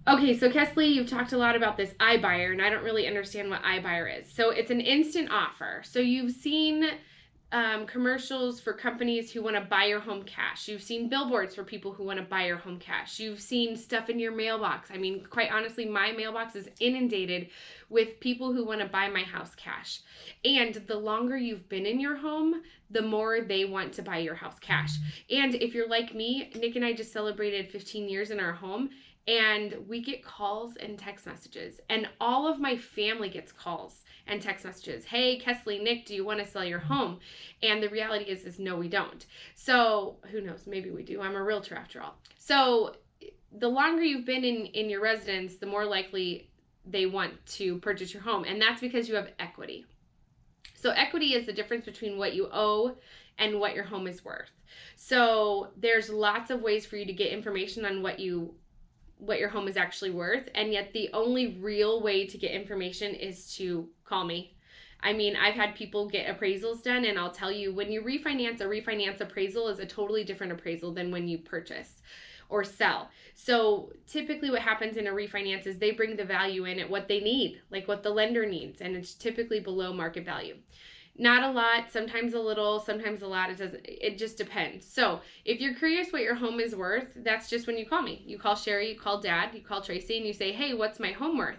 Okay, so Kesley, you've talked a lot about this iBuyer, and I don't really understand what iBuyer is. So it's an instant offer. So you've seen commercials for companies who want to buy your home cash. You've seen billboards for people who want to buy your home cash. You've seen stuff in your mailbox. I mean, quite honestly, my mailbox is inundated with people who want to buy my house cash. And the longer you've been in your home, the more they want to buy your house cash. And if you're like me, Nick and I just celebrated 15 years in our home, and we get calls and text messages, and all of my family gets calls and text messages. Hey, Kesley, Nick, do you want to sell your home? And the reality is no, we don't. So who knows? Maybe we do. I'm a realtor after all. So the longer you've been in your residence, the more likely they want to purchase your home. And that's because you have equity. So equity is the difference between what you owe and what your home is worth. So there's lots of ways for you to get information on what your home is actually worth, and yet the only real way to get information is to call me. I mean, I've had people get appraisals done, and I'll tell you, when you refinance, a refinance appraisal is a totally different appraisal than when you purchase or sell. So typically what happens in a refinance is they bring the value in at what they need, like what the lender needs, and it's typically below market value. Not a lot, sometimes a little, sometimes a lot. It just depends. So if you're curious what your home is worth, that's just when you call me. You call Sherry, you call Dad, you call Tracy, and you say, hey, what's my home worth?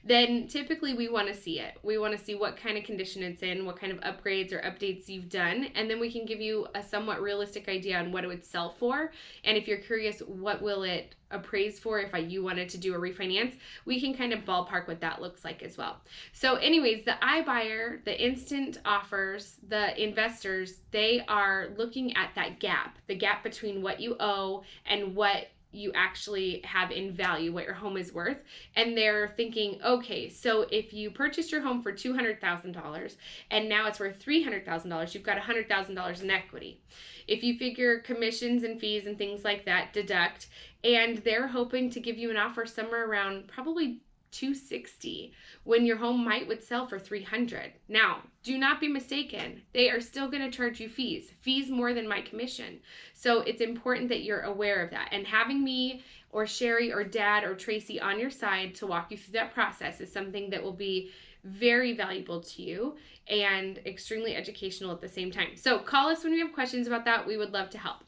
Then typically we want to see it. We want to see what kind of condition it's in, what kind of upgrades or updates you've done, and then we can give you a somewhat realistic idea on what it would sell for. And if you're curious, what will it appraise for if you wanted to do a refinance, we can kind of ballpark what that looks like as well. So anyways, the iBuyer, the instant offers, the investors, they are looking at that gap, the gap between what you owe and what you actually have in value, what your home is worth. And they're thinking, okay, so if you purchased your home for $200,000 and now it's worth $300,000, you've got $100,000 in equity. If you figure commissions and fees and things like that deduct, and they're hoping to give you an offer somewhere around probably $260 when your home would sell for $300. Now, do not be mistaken. They are still going to charge you fees more than my commission. So it's important that you're aware of that. And having me or Sherry or Dad or Tracy on your side to walk you through that process is something that will be very valuable to you and extremely educational at the same time. So call us when you have questions about that. We would love to help.